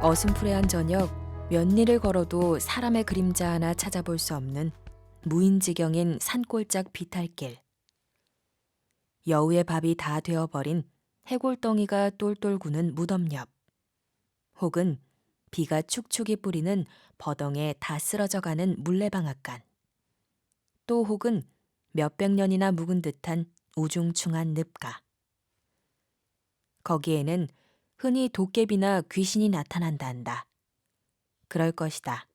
어슴푸레한 저녁, 몇 리를 걸어도 사람의 그림자 하나 찾아볼 수 없는 무인지경인 산골짝 비탈길. 여우의 밥이 다 되어버린 해골덩이가 똘똘 구는 무덤 옆. 혹은 비가 축축이 뿌리는 버덩에 다 쓰러져가는 물레방앗간. 또 혹은 몇백 년이나 묵은 듯한 우중충한 늪가. 거기에는 흔히 도깨비나 귀신이 나타난다 한다. 그럴 것이다.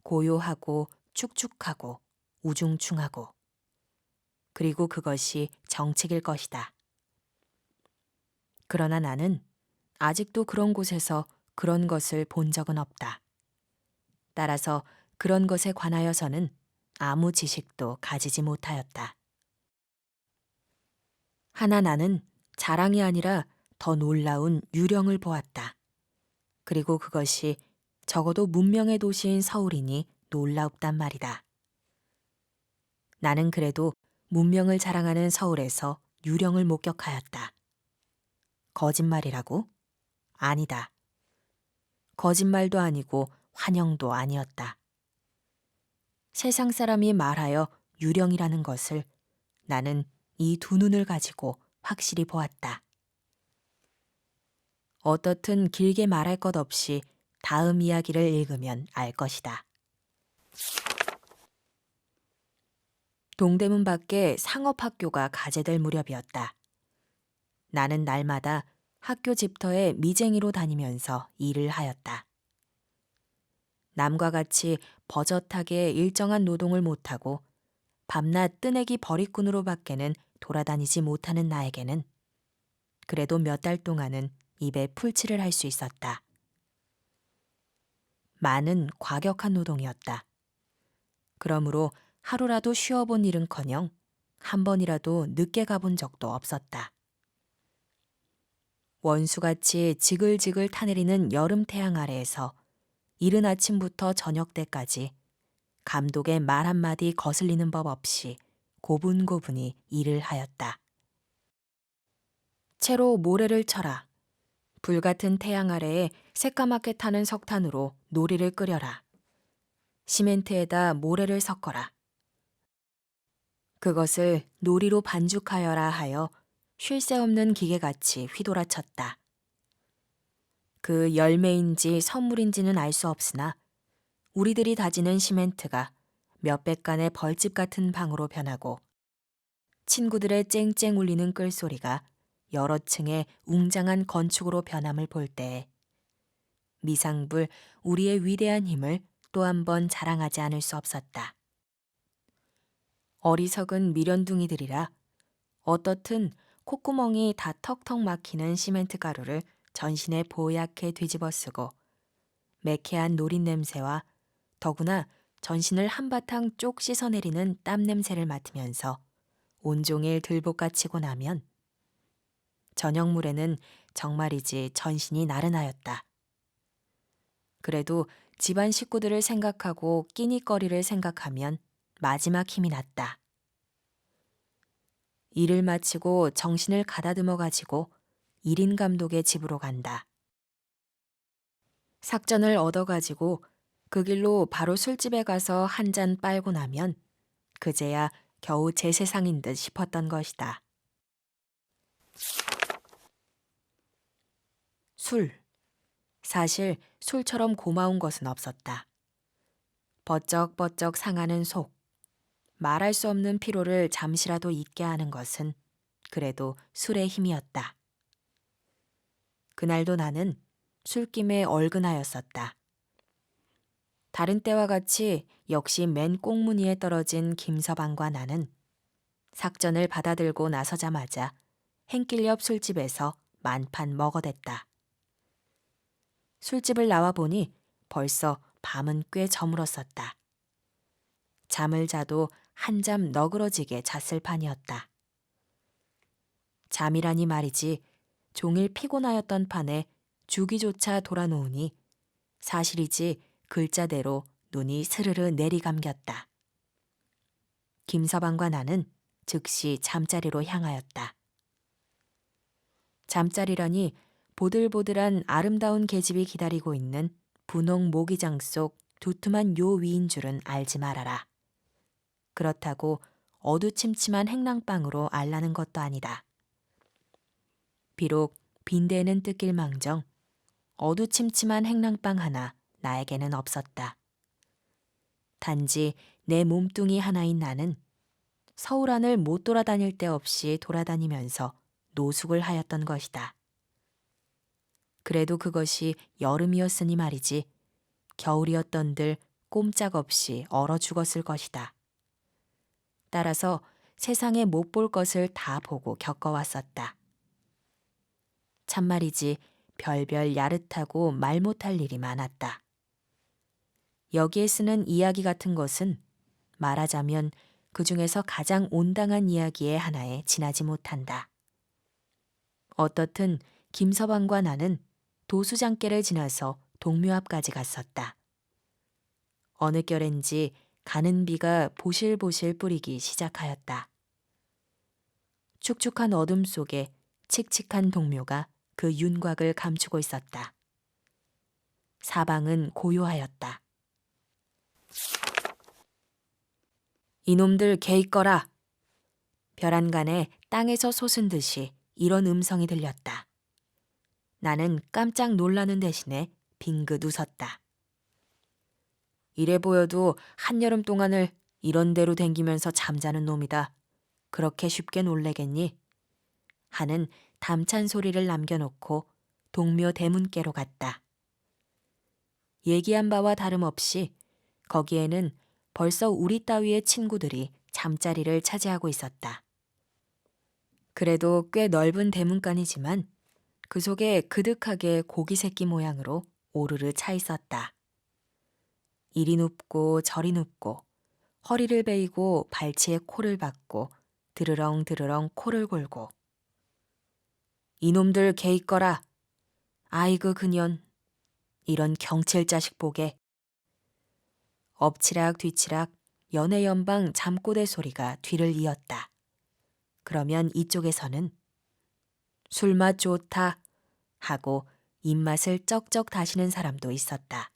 고요하고 축축하고 우중충하고. 그리고 그것이 정책일 것이다. 그러나 나는 아직도 그런 곳에서 그런 것을 본 적은 없다. 따라서 그런 것에 관하여서는 아무 지식도 가지지 못하였다. 하나 나는 자랑이 아니라 더 놀라운 유령을 보았다. 그리고 그것이 적어도 문명의 도시인 서울이니 놀라웠단 말이다. 나는 그래도 문명을 자랑하는 서울에서 유령을 목격하였다. 거짓말이라고? 아니다. 거짓말도 아니고 환영도 아니었다. 세상 사람이 말하여 유령이라는 것을 나는 이 두 눈을 가지고 확실히 보았다. 어떻든 길게 말할 것 없이 다음 이야기를 읽으면 알 것이다. 동대문 밖에 상업학교가 가제될 무렵이었다. 나는 날마다 학교 집터에 미쟁이로 다니면서 일을 하였다. 남과 같이 버젓하게 일정한 노동을 못하고 밤낮 뜨내기 버리꾼으로 밖에는 돌아다니지 못하는 나에게는 그래도 몇 달 동안은 입에 풀칠을 할 수 있었다. 많은 과격한 노동이었다. 그러므로 하루라도 쉬어본 일은커녕 한 번이라도 늦게 가본 적도 없었다. 원수같이 지글지글 타내리는 여름 태양 아래에서 이른 아침부터 저녁 때까지 감독의 말 한마디 거슬리는 법 없이 고분고분히 일을 하였다. 채로 모래를 쳐라. 불같은 태양 아래에 새까맣게 타는 석탄으로 놀이를 끓여라. 시멘트에다 모래를 섞어라. 그것을 놀이로 반죽하여라 하여 쉴 새 없는 기계같이 휘돌아쳤다. 그 열매인지 선물인지는 알 수 없으나 우리들이 다지는 시멘트가 몇백 간의 벌집 같은 방으로 변하고 친구들의 쨍쨍 울리는 끌소리가 여러 층의 웅장한 건축으로 변함을 볼 때에 미상불 우리의 위대한 힘을 또 한 번 자랑하지 않을 수 없었다. 어리석은 미련둥이들이라 어떻든 콧구멍이 다 턱턱 막히는 시멘트 가루를 전신에 보얗게 뒤집어 쓰고 매캐한 노린 냄새와 더구나 전신을 한바탕 쪽 씻어내리는 땀 냄새를 맡으면서 온종일 들볶아치고 나면 저녁물에는 정말이지 전신이 나른하였다. 그래도 집안 식구들을 생각하고 끼니거리를 생각하면 마지막 힘이 났다. 일을 마치고 정신을 가다듬어 가지고 1인 감독의 집으로 간다. 삭전을 얻어가지고 그 길로 바로 술집에 가서 한 잔 빨고 나면 그제야 겨우 제 세상인 듯 싶었던 것이다. 술. 사실 술처럼 고마운 것은 없었다. 버쩍버쩍 상하는 속, 말할 수 없는 피로를 잠시라도 잊게 하는 것은 그래도 술의 힘이었다. 그날도 나는 술김에 얼근하였었다. 다른 때와 같이 역시 맨 꽁무니에 떨어진 김서방과 나는 삭전을 받아들고 나서자마자 행길 옆 술집에서 만판 먹어댔다. 술집을 나와 보니 벌써 밤은 꽤 저물었었다. 잠을 자도 한잠 너그러지게 잤을 판이었다. 잠이라니 말이지 종일 피곤하였던 판에 주기조차 돌아놓으니 사실이지 글자대로 눈이 스르르 내리감겼다. 김서방과 나는 즉시 잠자리로 향하였다. 잠자리라니 보들보들한 아름다운 계집이 기다리고 있는 분홍 모기장 속 두툼한 요 위인 줄은 알지 말아라. 그렇다고 어두침침한 행랑방으로 알라는 것도 아니다. 비록 빈대는 뜯길망정 어두침침한 행랑방 하나 나에게는 없었다. 단지 내 몸뚱이 하나인 나는 서울 안을 못 돌아다닐 데 없이 돌아다니면서 노숙을 하였던 것이다. 그래도 그것이 여름이었으니 말이지 겨울이었던들 꼼짝없이 얼어 죽었을 것이다. 따라서 세상에 못 볼 것을 다 보고 겪어왔었다. 참말이지 별별 야릇하고 말 못할 일이 많았다. 여기에 쓰는 이야기 같은 것은 말하자면 그 중에서 가장 온당한 이야기의 하나에 지나지 못한다. 어떻든 김서방과 나는 도수장께를 지나서 동묘 앞까지 갔었다. 어느 결엔지 가는 비가 보실보실 뿌리기 시작하였다. 축축한 어둠 속에 칙칙한 동묘가 그 윤곽을 감추고 있었다. 사방은 고요하였다. 이놈들 개 있거라. 벼란간에 땅에서 솟은 듯이 이런 음성이 들렸다. 나는 깜짝 놀라는 대신에 빙긋 웃었다. 이래 보여도 한여름 동안을 이런 대로 댕기면서 잠자는 놈이다. 그렇게 쉽게 놀래겠니? 하는 담찬 소리를 남겨놓고 동묘 대문께로 갔다. 얘기한 바와 다름없이 거기에는 벌써 우리 따위의 친구들이 잠자리를 차지하고 있었다. 그래도 꽤 넓은 대문간이지만 그 속에 그득하게 고기 새끼 모양으로 오르르 차 있었다. 이리 눕고 저리 눕고 허리를 베이고 발치에 코를 박고 드르렁 드르렁 코를 골고 이놈들 개 있거라. 아이고 그년 이런 경칠 자식 보게. 엎치락 뒤치락 연애연방 잠꼬대 소리가 뒤를 이었다. 그러면 이쪽에서는 술맛 좋다 하고 입맛을 쩍쩍 다시는 사람도 있었다.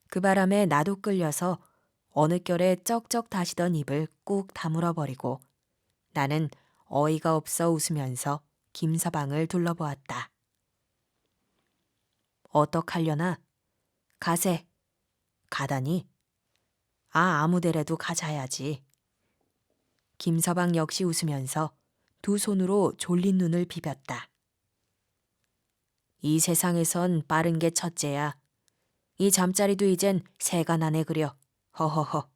그 바람에 나도 끌려서 어느 결에 쩍쩍 다시던 입을 꾹 다물어 버리고 나는 어이가 없어 웃으면서 김서방을 둘러보았다. 어떡하려나? 가세. 가다니? 아무데라도 가자야지. 김서방 역시 웃으면서 두 손으로 졸린 눈을 비볐다. 이 세상에선 빠른 게 첫째야. 이 잠자리도 이젠 새가 나네 그려. 허허허.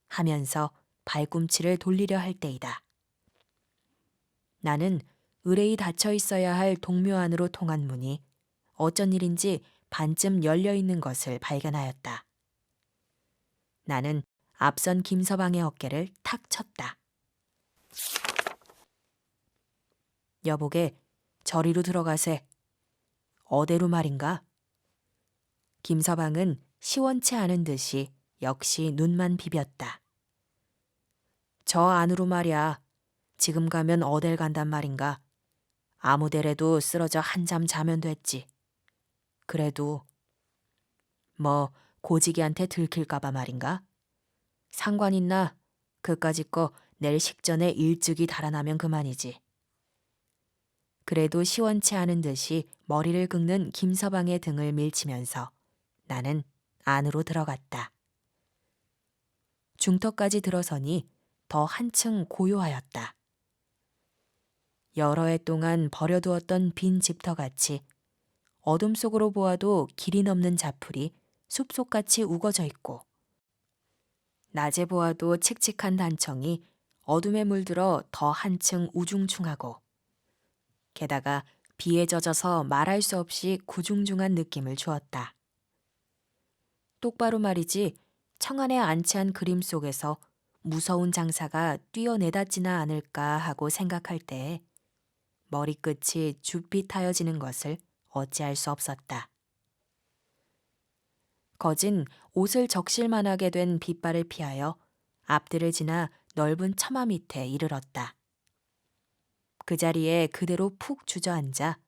하면서 발꿈치를 돌리려 할 때이다. 나는 의뢰이 닫혀 있어야 할 동묘 안으로 통한 문이 어쩐 일인지 반쯤 열려 있는 것을 발견하였다. 나는 앞선 김서방의 어깨를 탁 쳤다. 여보게, 저리로 들어가세. 어대로 말인가? 김서방은 시원치 않은 듯이 역시 눈만 비볐다. 저 안으로 말이야. 지금 가면 어딜 간단 말인가? 아무데라도 쓰러져 한잠 자면 됐지. 그래도 뭐 고지기한테 들킬까봐 말인가? 상관 있나? 그까짓 거 내일 식전에 일찍이 달아나면 그만이지. 그래도 시원치 않은 듯이 머리를 긁는 김서방의 등을 밀치면서 나는 안으로 들어갔다. 중터까지 들어서니 더 한층 고요하였다. 여러 해 동안 버려두었던 빈 집터같이 어둠 속으로 보아도 길이 넘는 자풀이 숲속같이 우거져 있고 낮에 보아도 칙칙한 단청이 어둠에 물들어 더 한층 우중충하고 게다가 비에 젖어서 말할 수 없이 구중중한 느낌을 주었다. 똑바로 말이지 청안에 안치한 그림 속에서 무서운 장사가 뛰어내닫지나 않을까 하고 생각할 때에 머리끝이 쭈삣하여지는 것을 어찌할 수 없었다. 거진 옷을 적실만하게 된 빗발을 피하여 앞들을 지나 넓은 처마 밑에 이르렀다. 그 자리에 그대로 푹 주저앉아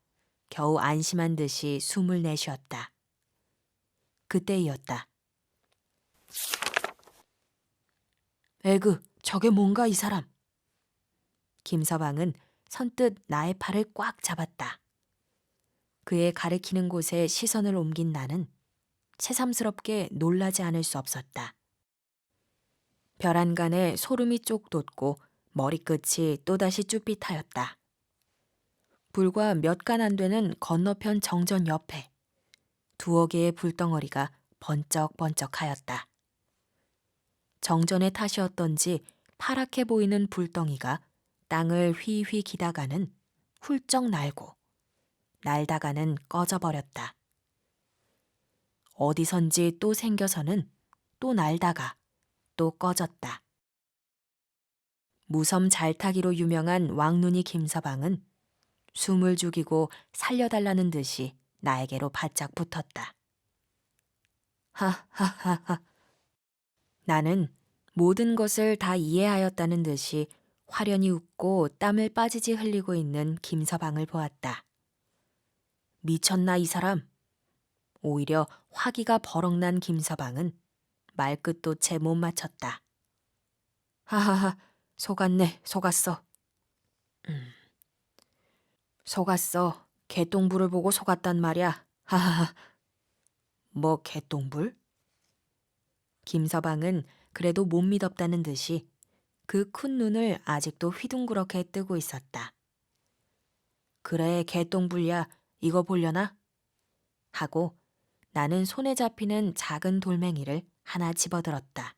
겨우 안심한 듯이 숨을 내쉬었다. 그때이었다. 에그, 저게 뭔가 이 사람. 김서방은 선뜻 나의 팔을 꽉 잡았다. 그의 가리키는 곳에 시선을 옮긴 나는 새삼스럽게 놀라지 않을 수 없었다. 벼란간에 소름이 쪽 돋고 머리끝이 또다시 쭈삣하였다. 불과 몇 간 안 되는 건너편 정전 옆에 두어 개의 불덩어리가 번쩍번쩍하였다. 정전의 탓이었던지 파랗게 보이는 불덩이가 땅을 휘휘 기다가는 훌쩍 날고 날다가는 꺼져버렸다. 어디선지 또 생겨서는 또 날다가 또 꺼졌다. 무섬 잘타기로 유명한 왕눈이 김서방은 숨을 죽이고 살려달라는 듯이 나에게로 바짝 붙었다. 하하하하. 나는 모든 것을 다 이해하였다는 듯이 화련히 웃고 땀을 빠지지 흘리고 있는 김서방을 보았다. 미쳤나 이 사람? 오히려 화기가 버럭난 김서방은 말끝도 채 못 맞췄다. 하하하, 속았네, 속았어. 속았어. 개똥불을 보고 속았단 말이야. 하하하. 뭐 개똥불? 김서방은 그래도 못 믿었다는 듯이 그 큰 눈을 아직도 휘둥그렇게 뜨고 있었다. 그래, 개똥불이야. 이거 보려나? 하고 나는 손에 잡히는 작은 돌멩이를 하나 집어들었다.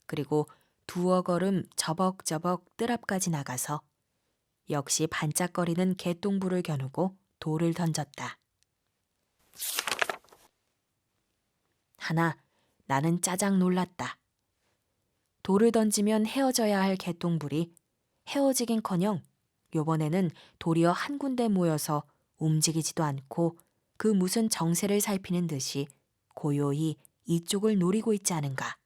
그리고 두어 걸음 저벅저벅 뜰 앞까지 나가서 역시 반짝거리는 개똥불을 겨누고 돌을 던졌다. 하나, 나는 짜장 놀랐다. 돌을 던지면 헤어져야 할 개똥불이 헤어지긴커녕 요번에는 도리어 한 군데 모여서 움직이지도 않고 그 무슨 정세를 살피는 듯이 고요히 이쪽을 노리고 있지 않은가.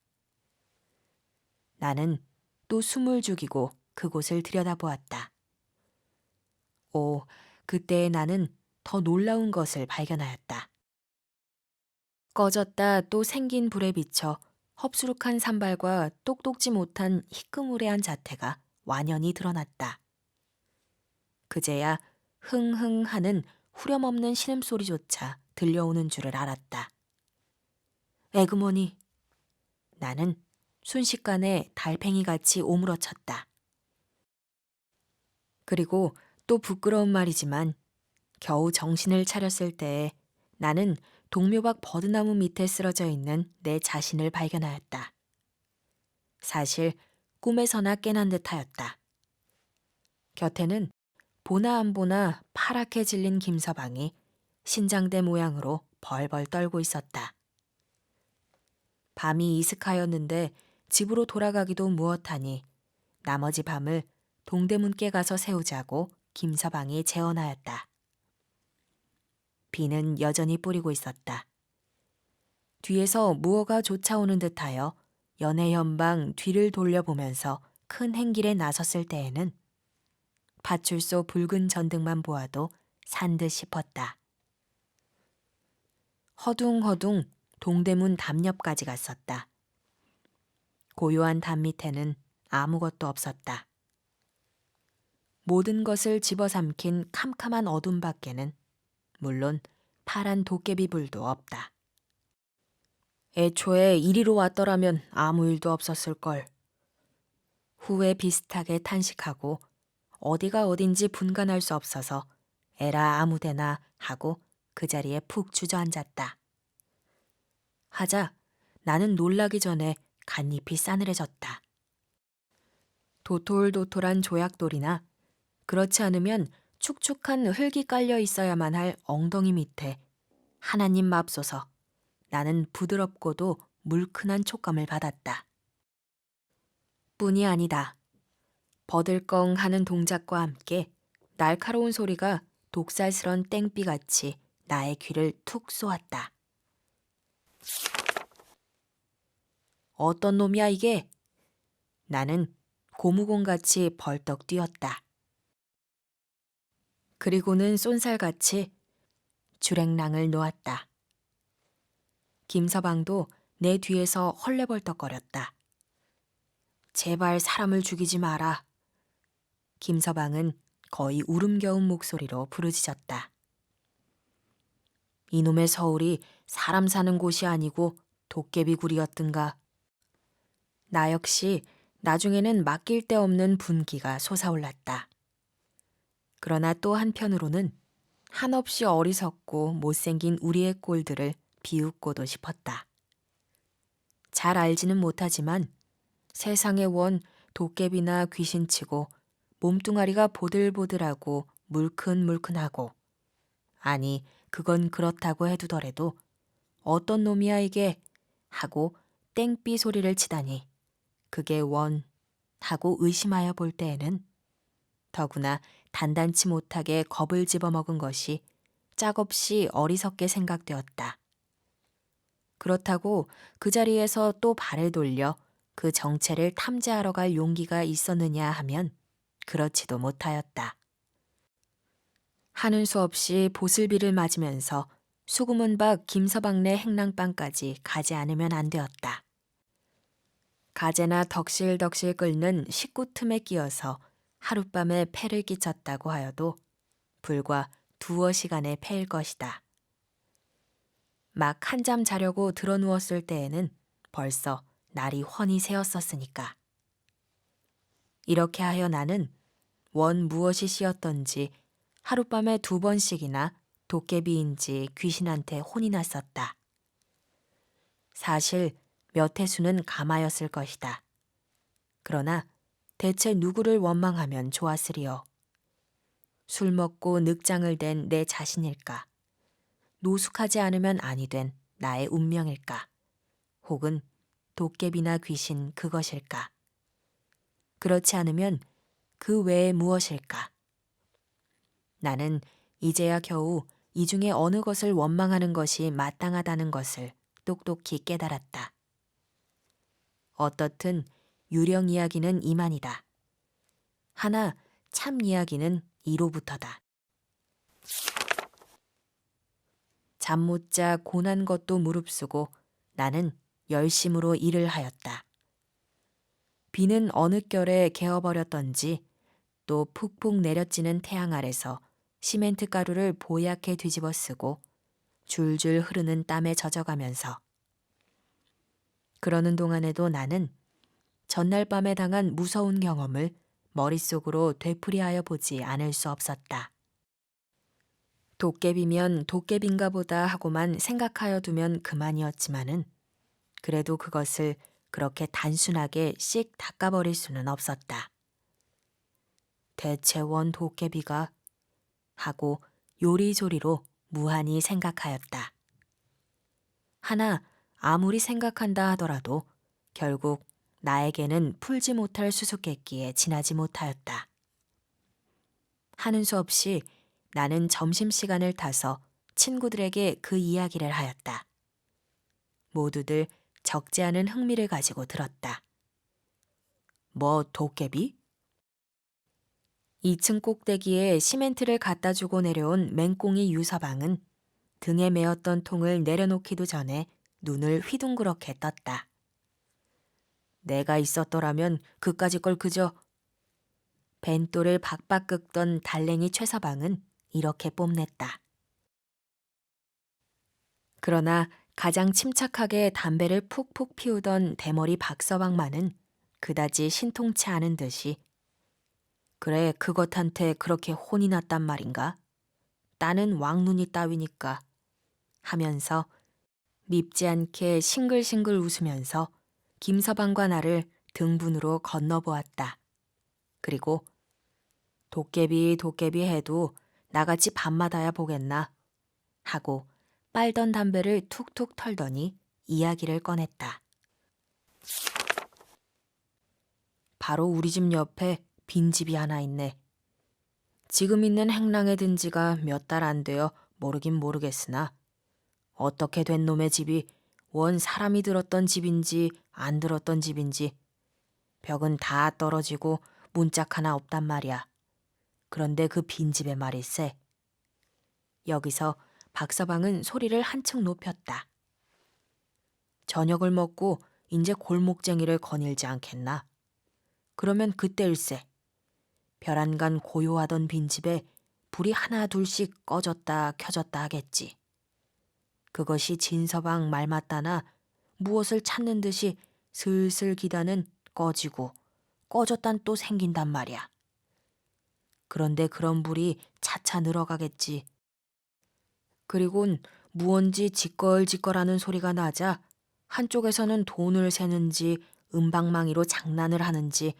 나는 또 숨을 죽이고 그곳을 들여다보았다. 오, 그때의 나는 더 놀라운 것을 발견하였다. 꺼졌다 또 생긴 불에 비쳐 헙수룩한 산발과 똑똑지 못한 희끄무레한 자태가 완연히 드러났다. 그제야 흥흥 하는 후렴없는 신음소리조차 들려오는 줄을 알았다. 에그머니. 나는 순식간에 달팽이같이 오물어쳤다. 그리고 또 부끄러운 말이지만 겨우 정신을 차렸을 때에 나는 동묘박 버드나무 밑에 쓰러져 있는 내 자신을 발견하였다. 사실 꿈에서나 깨난 듯하였다. 곁에는 보나 안 보나 파랗게 질린 김서방이 신장대 모양으로 벌벌 떨고 있었다. 밤이 이슥하였는데 집으로 돌아가기도 무엇하니 나머지 밤을 동대문께 가서 새우자고 김서방이 재언하였다. 비는 여전히 뿌리고 있었다. 뒤에서 무어가 쫓아오는 듯하여 연해연방 뒤를 돌려보면서 큰 행길에 나섰을 때에는 파출소 붉은 전등만 보아도 산 듯 싶었다. 허둥허둥 동대문 담 옆까지 갔었다. 고요한 담 밑에는 아무것도 없었다. 모든 것을 집어삼킨 캄캄한 어둠 밖에는 물론 파란 도깨비불도 없다. 애초에 이리로 왔더라면 아무 일도 없었을걸. 후회 비슷하게 탄식하고 어디가 어딘지 분간할 수 없어서 에라 아무데나 하고 그 자리에 푹 주저앉았다. 하자 나는 놀라기 전에 갓잎이 싸늘해졌다. 도톨도톨한 조약돌이나 그렇지 않으면 축축한 흙이 깔려 있어야만 할 엉덩이 밑에 하나님 맙소서 나는 부드럽고도 물큰한 촉감을 받았다. 뿐이 아니다. 버들컹 하는 동작과 함께 날카로운 소리가 독살스런 땡비같이 나의 귀를 툭 쏘았다. 어떤 놈이야 이게? 나는 고무공같이 벌떡 뛰었다. 그리고는 쏜살같이 주랭랑을 놓았다. 김서방도 내 뒤에서 헐레벌떡거렸다. 제발 사람을 죽이지 마라. 김서방은 거의 울음겨운 목소리로 부르짖었다. 이놈의 서울이 사람 사는 곳이 아니고 도깨비굴이었든가. 나 역시 나중에는 맡길 데 없는 분기가 솟아올랐다. 그러나 또 한편으로는 한없이 어리석고 못생긴 우리의 꼴들을 비웃고도 싶었다. 잘 알지는 못하지만 세상에 원 도깨비나 귀신치고 몸뚱아리가 보들보들하고 물큰물큰하고, 아니 그건 그렇다고 해두더라도 어떤 놈이야 이게 하고 땡삐 소리를 치다니 그게 원 하고 의심하여 볼 때에는 더구나 단단치 못하게 겁을 집어먹은 것이 짝없이 어리석게 생각되었다. 그렇다고 그 자리에서 또 발을 돌려 그 정체를 탐지하러 갈 용기가 있었느냐 하면 그렇지도 못하였다. 하는 수 없이 보슬비를 맞으면서 수구문 밖 김서방네 행랑방까지 가지 않으면 안 되었다. 가재나 덕실덕실 끓는 식구 틈에 끼어서 하룻밤에 패를 끼쳤다고 하여도 불과 2시간의 패일 것이다. 막 한잠 자려고 드러누웠을 때에는 벌써 날이 훤히 새었었으니까. 이렇게 하여 나는 원 무엇이 씌었던지 하룻밤에 2번씩이나 도깨비인지 귀신한테 혼이 났었다. 사실 몇 해수는 감하였을 것이다. 그러나 대체 누구를 원망하면 좋았으리요. 술 먹고 늑장을 댄 내 자신일까? 노숙하지 않으면 아니 된 나의 운명일까? 혹은 도깨비나 귀신 그것일까? 그렇지 않으면 그 외에 무엇일까? 나는 이제야 겨우 이 중에 어느 것을 원망하는 것이 마땅하다는 것을 똑똑히 깨달았다. 어떻든 유령 이야기는 이만이다. 하나 참 이야기는 이로부터다. 잠 못 자 고난 것도 무릅쓰고 나는 열심으로 일을 하였다. 비는 어느 결에 개어버렸던지 또 푹푹 내려찌는 태양 아래서 시멘트 가루를 보얗게 뒤집어 쓰고 줄줄 흐르는 땀에 젖어가면서, 그러는 동안에도 나는 전날 밤에 당한 무서운 경험을 머릿속으로 되풀이하여 보지 않을 수 없었다. 도깨비면 도깨비인가 보다 하고만 생각하여 두면 그만이었지만은 그래도 그것을 그렇게 단순하게 씩 닦아버릴 수는 없었다. 대체 원 도깨비가 하고 요리조리로 무한히 생각하였다. 하나 아무리 생각한다 하더라도 결국 나에게는 풀지 못할 수수께끼에 지나지 못하였다. 하는 수 없이 나는 점심시간을 타서 친구들에게 그 이야기를 하였다. 모두들 적지 않은 흥미를 가지고 들었다. 뭐 도깨비? 2층 꼭대기에 시멘트를 갖다 주고 내려온 맹꽁이 유서방은 등에 메었던 통을 내려놓기도 전에 눈을 휘둥그렇게 떴다. 내가 있었더라면 그까짓 걸 그저. 벤또를 박박 긁던 달랭이 최서방은 이렇게 뽐냈다. 그러나 가장 침착하게 담배를 푹푹 피우던 대머리 박서방만은 그다지 신통치 않은 듯이 그래 그것한테 그렇게 혼이 났단 말인가? 따는 왕눈이 따위니까 하면서 밉지 않게 싱글싱글 웃으면서 김서방과 나를 등분으로 건너보았다. 그리고 도깨비 도깨비 해도 나같이 밤마다야 보겠나 하고 빨던 담배를 툭툭 털더니 이야기를 꺼냈다. 바로 우리 집 옆에 빈집이 하나 있네. 지금 있는 행랑에 든 지가 몇 달 안 되어 모르긴 모르겠으나 어떻게 된 놈의 집이 원 사람이 들었던 집인지 안 들었던 집인지 벽은 다 떨어지고 문짝 하나 없단 말이야. 그런데 그 빈집에 말일세. 여기서 박서방은 소리를 한층 높였다. 저녁을 먹고 이제 골목쟁이를 거닐지 않겠나? 그러면 그때일세. 벼란간 고요하던 빈집에 불이 하나 둘씩 꺼졌다 켜졌다 하겠지. 그것이 진서방 말 맞다나 무엇을 찾는 듯이 슬슬 기다는 꺼지고 꺼졌단 또 생긴단 말이야. 그런데 그런 불이 차차 늘어가겠지. 그리곤 무언지 지껄지껄하는 소리가 나자 한쪽에서는 돈을 세는지 은방망이로 장난을 하는지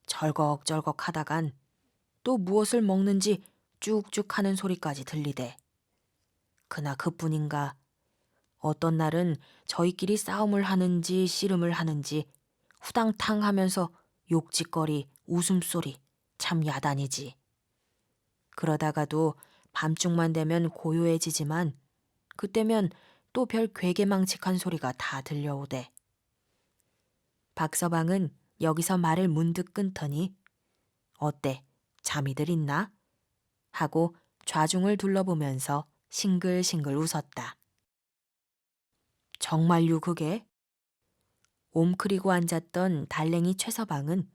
절걱절걱 하다간 또 무엇을 먹는지 쭉쭉 하는 소리까지 들리대. 그나 그뿐인가. 어떤 날은 저희끼리 싸움을 하는지 씨름을 하는지 후당탕 하면서 욕짓거리, 웃음소리 참 야단이지. 그러다가도 밤중만 되면 고요해지지만 그때면 또 별 괴계망측한 소리가 다 들려오대. 박서방은 여기서 말을 문득 끊더니 어때? 잠이들 있나? 하고 좌중을 둘러보면서 싱글싱글 웃었다. 정말요 그게? 옴크리고 앉았던 달랭이 최서방은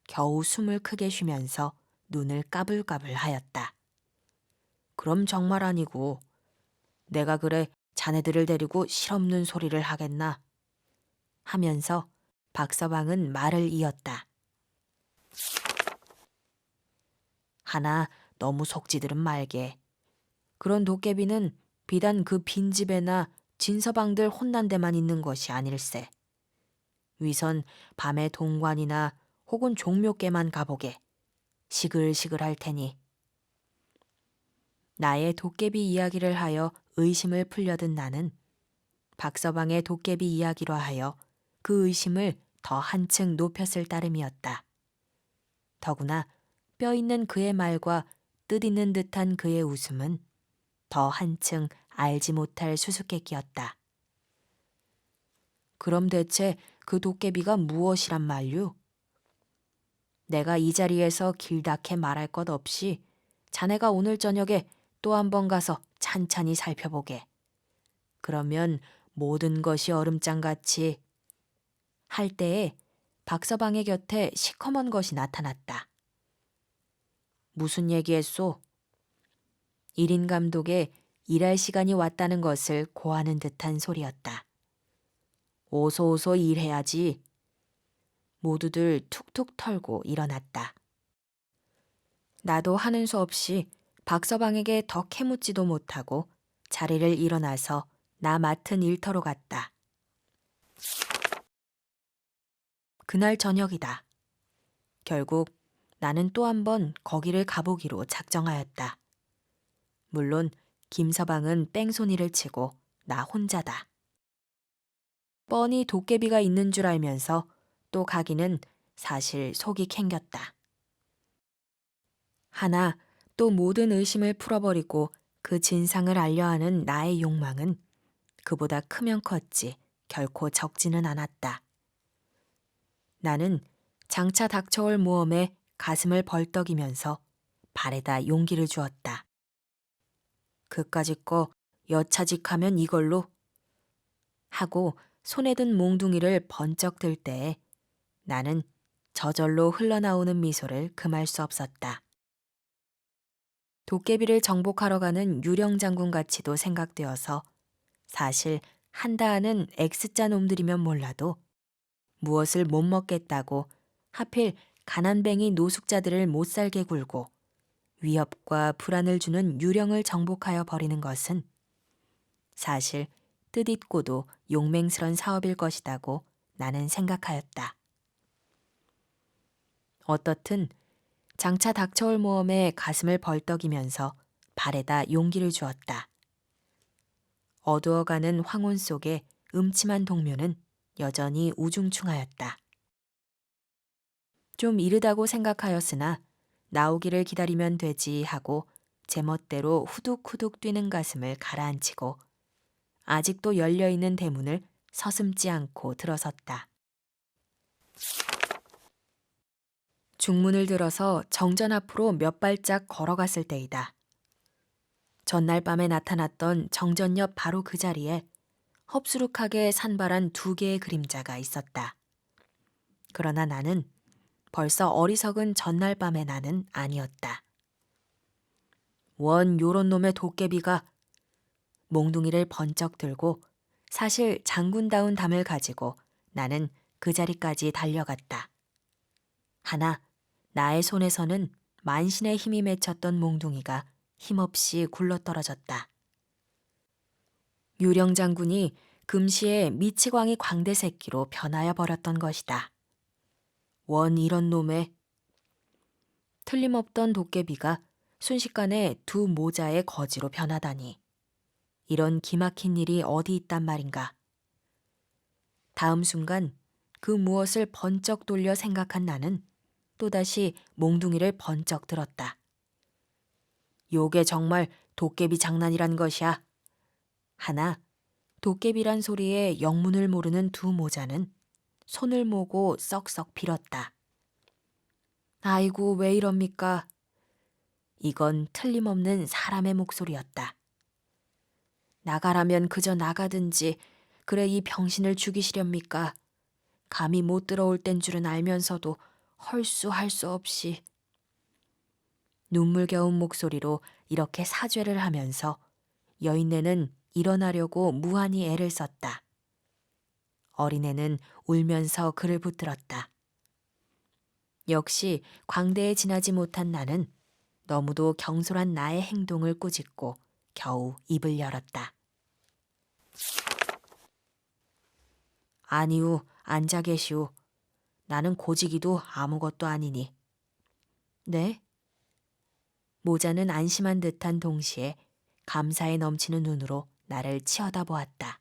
겨우 숨을 크게 쉬면서 눈을 까불까불 하였다. 그럼 정말 아니고 내가 그래 자네들을 데리고 실없는 소리를 하겠나? 하면서 박서방은 말을 이었다. 하나 너무 속지들은 말게. 그런 도깨비는 비단 그 빈집에나 진서방들 혼난 데만 있는 것이 아닐세. 위선 밤에 동관이나 혹은 종묘께만 가보게. 시글시글 할 테니. 나의 도깨비 이야기를 하여 의심을 풀려든 나는 박서방의 도깨비 이야기로 하여 그 의심을 더 한층 높였을 따름이었다. 더구나 뼈 있는 그의 말과 뜻 있는 듯한 그의 웃음은 더 한층 알지 못할 수수께끼였다. 그럼 대체 그 도깨비가 무엇이란 말류? 내가 이 자리에서 길다게 말할 것 없이 자네가 오늘 저녁에 또 한 번 가서 찬찬히 살펴보게. 그러면 모든 것이 얼음장같이 할 때에 박서방의 곁에 시커먼 것이 나타났다. 무슨 얘기했소? 1인 감독의 일할 시간이 왔다는 것을 고하는 듯한 소리였다. 오소오소 일해야지. 모두들 툭툭 털고 일어났다. 나도 하는 수 없이 박서방에게 더 캐묻지도 못하고 자리를 일어나서 나 맡은 일터로 갔다. 그날 저녁이다. 결국 나는 또 한 번 거기를 가보기로 작정하였다. 물론 김서방은 뺑소니를 치고 나 혼자다. 뻔히 도깨비가 있는 줄 알면서 또 가기는 사실 속이 캥겼다. 하나 또 모든 의심을 풀어버리고 그 진상을 알려하는 나의 욕망은 그보다 크면 컸지 결코 적지는 않았다. 나는 장차 닥쳐올 모험에 가슴을 벌떡이면서 발에다 용기를 주었다. 그까짓 거 여차직하면 이걸로 하고 손에 든 몽둥이를 번쩍 들 때에 나는 저절로 흘러나오는 미소를 금할 수 없었다. 도깨비를 정복하러 가는 유령장군 같이도 생각되어서 사실 한다 하는 X자 놈들이면 몰라도 무엇을 못 먹겠다고 하필 가난뱅이 노숙자들을 못 살게 굴고 위협과 불안을 주는 유령을 정복하여 버리는 것은 사실 뜻있고도 용맹스런 사업일 것이라고 나는 생각하였다. 어떻든 장차 닥쳐올 모험에 가슴을 벌떡이면서 발에다 용기를 주었다. 어두워가는 황혼 속에 음침한 동묘는 여전히 우중충하였다. 좀 이르다고 생각하였으나 나오기를 기다리면 되지 하고 제멋대로 후둑후둑 뛰는 가슴을 가라앉히고 아직도 열려있는 대문을 서슴지 않고 들어섰다. 중문을 들어서 정전 앞으로 몇 발짝 걸어갔을 때이다. 전날 밤에 나타났던 정전 옆 바로 그 자리에 헙수룩하게 산발한 두 개의 그림자가 있었다. 그러나 나는 벌써 어리석은 전날 밤의 나는 아니었다. 원 요런 놈의 도깨비가 몽둥이를 번쩍 들고 사실 장군다운 담을 가지고 나는 그 자리까지 달려갔다. 하나 나의 손에서는 만신의 힘이 맺혔던 몽둥이가 힘없이 굴러떨어졌다. 유령 장군이 금시에 미치광이 광대 새끼로 변하여 버렸던 것이다. 원 이런 놈의 틀림없던 도깨비가 순식간에 두 모자의 거지로 변하다니. 이런 기막힌 일이 어디 있단 말인가. 다음 순간 그 무엇을 번쩍 돌려 생각한 나는 또다시 몽둥이를 번쩍 들었다. 요게 정말 도깨비 장난이란 것이야. 하나 도깨비란 소리에 영문을 모르는 두 모자는 손을 모고 썩썩 빌었다. 아이고 왜 이럽니까? 이건 틀림없는 사람의 목소리였다. 나가라면 그저 나가든지 그래 이 병신을 죽이시렵니까? 감히 못 들어올 땐 줄은 알면서도 헐수 없이 눈물겨운 목소리로 이렇게 사죄를 하면서 여인네는 일어나려고 무한히 애를 썼다. 어린애는 울면서 그를 붙들었다. 역시 광대에 지나지 못한 나는 너무도 경솔한 나의 행동을 꾸짖고 겨우 입을 열었다. 아니우, 앉아 계시오. 나는 고지기도 아무것도 아니니. 네? 모자는 안심한 듯한 동시에 감사에 넘치는 눈으로 나를 치어다보았다.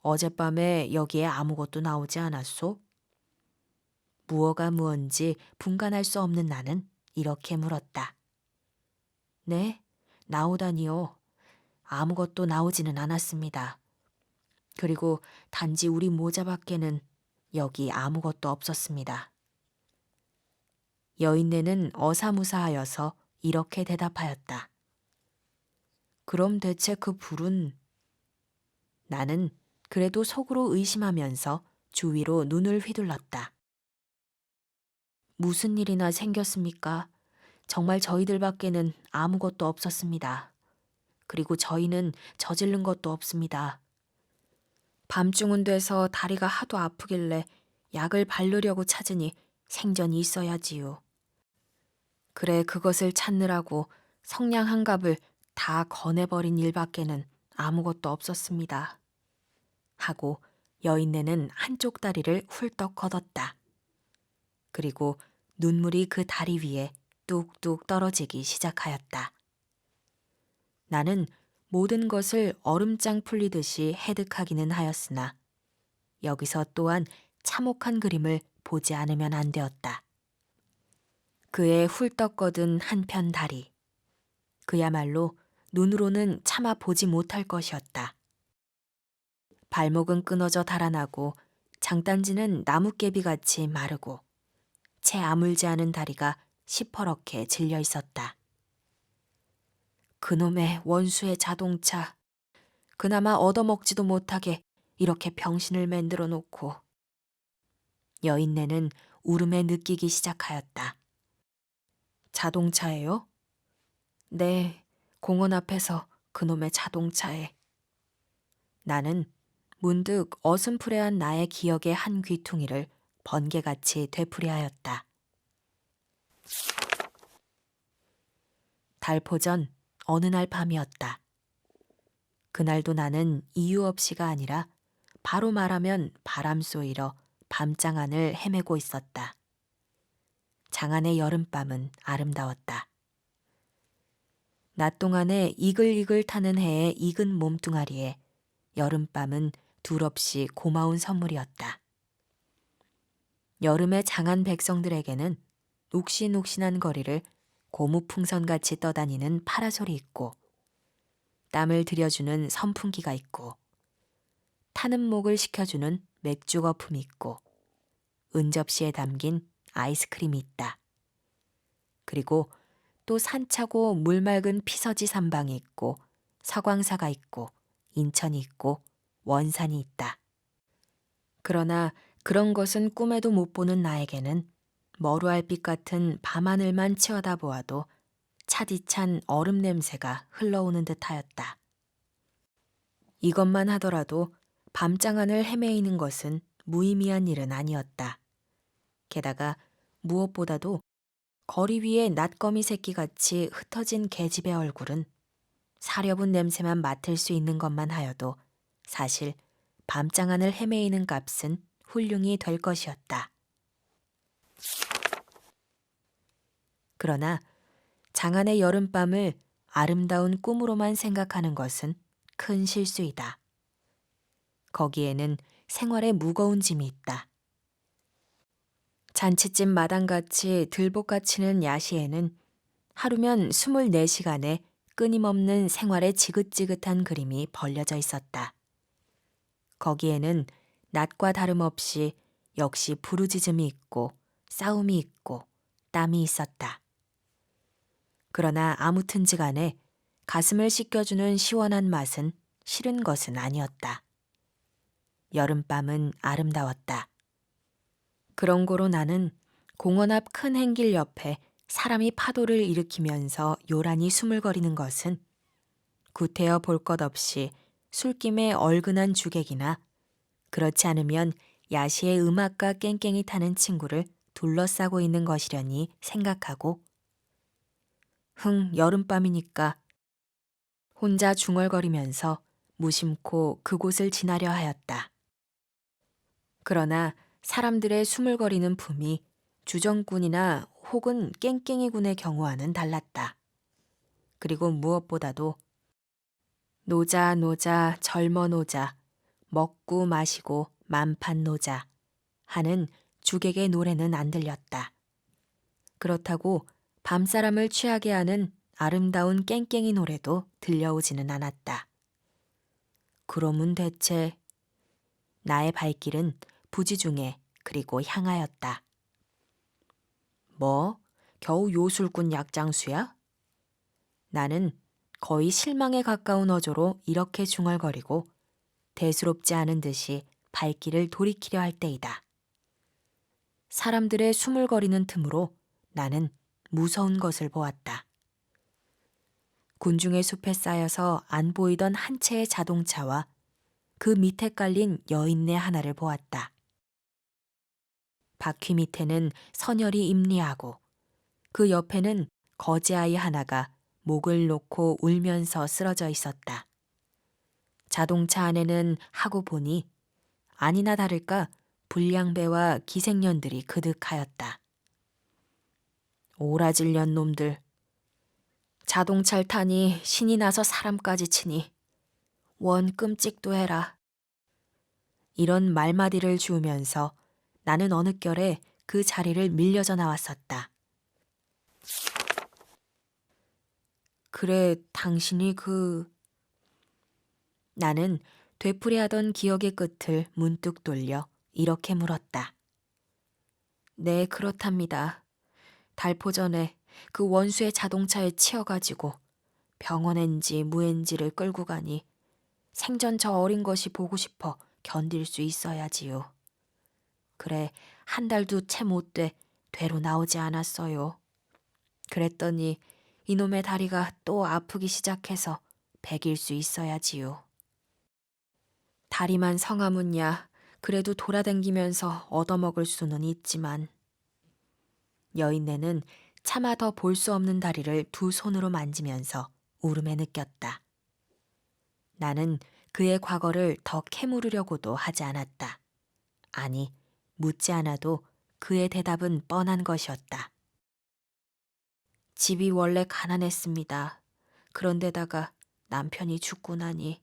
어젯밤에 여기에 아무것도 나오지 않았소? 무어가 무언지 분간할 수 없는 나는 이렇게 물었다. 네, 나오다니요. 아무것도 나오지는 않았습니다. 그리고 단지 우리 모자밖에는 여기 아무것도 없었습니다. 여인네는 어사무사하여서 이렇게 대답하였다. 그럼 대체 그 불은? 나는 그래도 속으로 의심하면서 주위로 눈을 휘둘렀다. 무슨 일이나 생겼습니까? 정말 저희들밖에는 아무것도 없었습니다. 그리고 저희는 저지른 것도 없습니다. 밤중은 돼서 다리가 하도 아프길래 약을 바르려고 찾으니 생전이 있어야지요. 그래 그것을 찾느라고 성냥 한 갑을 다 거내버린 일밖에는 아무것도 없었습니다. 하고 여인네는 한쪽 다리를 훌떡 걷었다. 그리고 눈물이 그 다리 위에 뚝뚝 떨어지기 시작하였다. 나는 모든 것을 얼음장 풀리듯이 해득하기는 하였으나 여기서 또한 참혹한 그림을 보지 않으면 안 되었다. 그의 훌떡 걷은 한편 다리. 그야말로 눈으로는 차마 보지 못할 것이었다. 발목은 끊어져 달아나고 장단지는 나뭇개비같이 마르고 채 아물지 않은 다리가 시퍼렇게 질려 있었다. 그놈의 원수의 자동차. 그나마 얻어먹지도 못하게 이렇게 병신을 만들어 놓고. 여인네는 울음에 느끼기 시작하였다. 자동차예요? 네, 공원 앞에서 그놈의 자동차에. 나는 문득 어슴푸레한 나의 기억의 한 귀퉁이를 번개같이 되풀이하였다. 달포전 어느 날 밤이었다. 그날도 나는 이유 없이가 아니라 바로 말하면 바람 쏘이러 밤장안을 헤매고 있었다. 장안의 여름밤은 아름다웠다. 낮 동안에 이글이글 타는 해의 익은 몸뚱아리에 여름밤은 둘없이 고마운 선물이었다. 여름의 장안 백성들에게는 욱신욱신한 거리를 고무풍선같이 떠다니는 파라솔이 있고 땀을 들여주는 선풍기가 있고 타는 목을 식혀주는 맥주 거품이 있고 은접시에 담긴 아이스크림이 있다. 그리고 또 산차고 물 맑은 피서지 산방이 있고 서광사가 있고 인천이 있고 원산이 있다. 그러나 그런 것은 꿈에도 못 보는 나에게는 머루알빛 같은 밤하늘만 치어다보아도 차디찬 얼음 냄새가 흘러오는 듯하였다. 이것만 하더라도 밤장안을 헤매이는 것은 무의미한 일은 아니었다. 게다가 무엇보다도 거리 위에 낫거미 새끼같이 흩어진 계집의 얼굴은 사려분 냄새만 맡을 수 있는 것만 하여도 사실 밤장안을 헤매이는 값은 훌륭히 될 것이었다. 그러나 장안의 여름밤을 아름다운 꿈으로만 생각하는 것은 큰 실수이다. 거기에는 생활의 무거운 짐이 있다. 잔치집 마당같이 들볶아치는 야시에는 하루면 24시간에 끊임없는 생활의 지긋지긋한 그림이 벌려져 있었다. 거기에는 낮과 다름없이 역시 부르짖음이 있고 싸움이 있고 땀이 있었다. 그러나 아무튼지간에 가슴을 씻겨주는 시원한 맛은 싫은 것은 아니었다. 여름밤은 아름다웠다. 그런 고로 나는 공원 앞 큰 행길 옆에 사람이 파도를 일으키면서 요란히 수물거리는 것은 구태여 볼 것 없이 술김에 얼근한 주객이나 그렇지 않으면 야시의 음악가 깽깽이 타는 친구를 둘러싸고 있는 것이려니 생각하고 여름밤이니까 혼자 중얼거리면서 무심코 그곳을 지나려 하였다. 그러나 사람들의 수물거리는 품이 주정꾼이나 혹은 깽깽이군의 경우와는 달랐다. 그리고 무엇보다도 노자 노자 젊어 노자 먹고 마시고 만판 노자 하는 주객의 노래는 안 들렸다. 그렇다고 밤사람을 취하게 하는 아름다운 깽깽이 노래도 들려오지는 않았다. 그러면 대체 나의 발길은 부지중에 그리고 향하였다. 뭐? 겨우 요술꾼 약장수야? 나는 거의 실망에 가까운 어조로 이렇게 중얼거리고 대수롭지 않은 듯이 발길을 돌이키려 할 때이다. 사람들의 수물거리는 틈으로 나는 무서운 것을 보았다. 군중의 숲에 쌓여서 안 보이던 한 채의 자동차와 그 밑에 깔린 여인네 하나를 보았다. 바퀴 밑에는 선열이 임리하고 그 옆에는 거지아이 하나가 목을 놓고 울면서 쓰러져 있었다. 자동차 안에는 하고 보니 아니나 다를까 불량배와 기생년들이 그득하였다. 오라질년 놈들. 자동차를 타니 신이 나서 사람까지 치니 원 끔찍도 해라. 이런 말마디를 주우면서 나는 어느 결에 그 자리를 밀려져 나왔었다. 그래, 당신이 나는 되풀이하던 기억의 끝을 문득 돌려 이렇게 물었다. 네, 그렇답니다. 달포 전에 그 원수의 자동차에 치여가지고 병원엔지 무엔지를 끌고 가니 생전 저 어린 것이 보고 싶어 견딜 수 있어야지요. 그래, 한 달도 채 못 돼 되로 나오지 않았어요. 그랬더니 이놈의 다리가 또 아프기 시작해서 100일 수 있어야지요. 다리만 성하문야 그래도 돌아댕기면서 얻어먹을 수는 있지만 여인네는 차마 더 볼 수 없는 다리를 두 손으로 만지면서 울음에 느꼈다. 나는 그의 과거를 더 캐물으려고도 하지 않았다. 아니, 묻지 않아도 그의 대답은 뻔한 것이었다. 집이 원래 가난했습니다. 그런데다가 남편이 죽고 나니.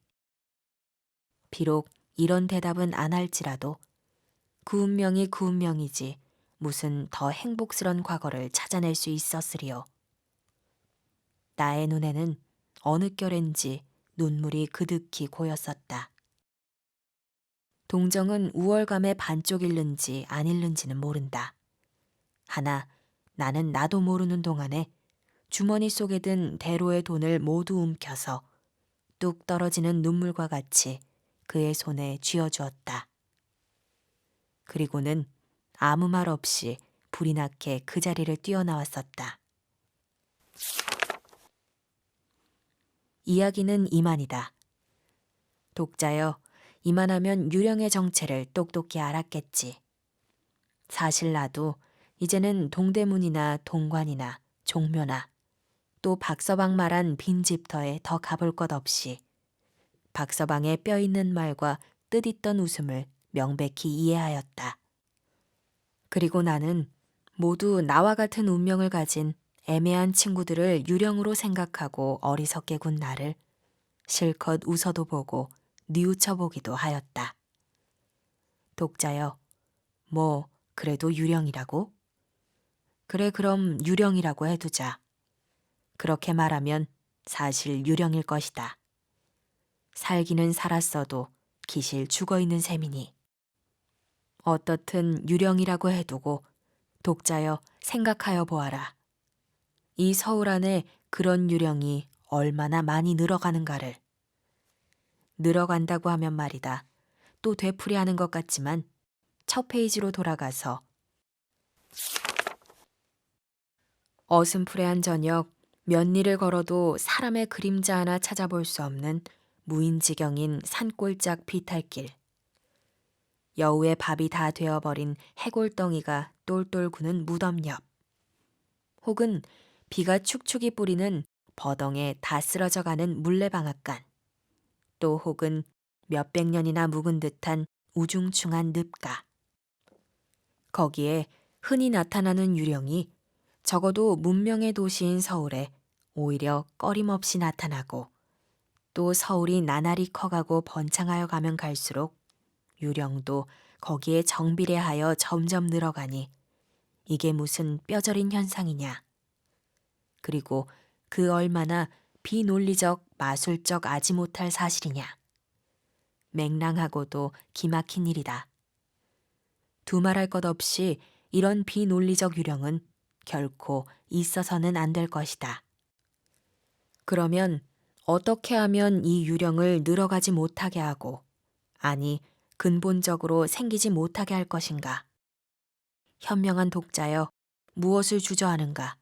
비록 이런 대답은 안 할지라도 그 운명이 그 운명이지 무슨 더 행복스런 과거를 찾아낼 수 있었으리요. 나의 눈에는 어느 결엔지 눈물이 그득히 고였었다. 동정은 우월감에 반쪽 잃는지 안 잃는지는 모른다. 하나 나는 나도 모르는 동안에 주머니 속에 든 대로의 돈을 모두 움켜서 뚝 떨어지는 눈물과 같이 그의 손에 쥐어주었다. 그리고는 아무 말 없이 불이 나게 그 자리를 뛰어나왔었다. 이야기는 이만이다. 독자여, 이만하면 유령의 정체를 똑똑히 알았겠지. 사실 나도 이제는 동대문이나 동관이나 종묘나 또 박서방 말한 빈집터에 더 가볼 것 없이 박서방의 뼈 있는 말과 뜻있던 웃음을 명백히 이해하였다. 그리고 나는 모두 나와 같은 운명을 가진 애매한 친구들을 유령으로 생각하고 어리석게 군 나를 실컷 웃어도 보고 뉘우쳐보기도 하였다. 독자여, 뭐 그래도 유령이라고? 그래, 그럼 유령이라고 해두자. 그렇게 말하면 사실 유령일 것이다. 살기는 살았어도 기실 죽어있는 셈이니. 어떻든 유령이라고 해두고 독자여 생각하여 보아라. 이 서울 안에 그런 유령이 얼마나 많이 늘어가는가를. 늘어간다고 하면 말이다. 또 되풀이하는 것 같지만 첫 페이지로 돌아가서 어슴푸레한 저녁 몇 리를 걸어도 사람의 그림자 하나 찾아볼 수 없는 무인지경인 산골짝 비탈길. 여우의 밥이 다 되어버린 해골덩이가 똘똘 구는 무덤 옆. 혹은 비가 축축이 뿌리는 버덩에 다 쓰러져가는 물레방앗간. 또 혹은 몇백 년이나 묵은 듯한 우중충한 늪가. 거기에 흔히 나타나는 유령이 적어도 문명의 도시인 서울에 오히려 꺼림없이 나타나고 또 서울이 나날이 커가고 번창하여 가면 갈수록 유령도 거기에 정비례하여 점점 늘어가니 이게 무슨 뼈저린 현상이냐. 그리고 그 얼마나 비논리적 마술적 아지 못할 사실이냐. 맹랑하고도 기막힌 일이다. 두말할 것 없이 이런 비논리적 유령은 결코 있어서는 안 될 것이다. 그러면 어떻게 하면 이 유령을 늘어가지 못하게 하고, 아니 근본적으로 생기지 못하게 할 것인가? 현명한 독자여, 무엇을 주저하는가?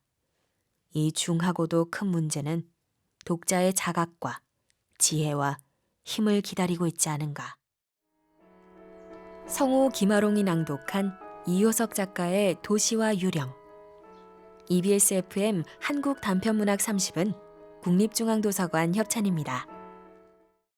이 중하고도 큰 문제는 독자의 자각과 지혜와 힘을 기다리고 있지 않은가? 성우 김아롱이 낭독한 이효석 작가의 도시와 유령. EBS FM 한국 단편문학 30은 국립중앙도서관 협찬입니다.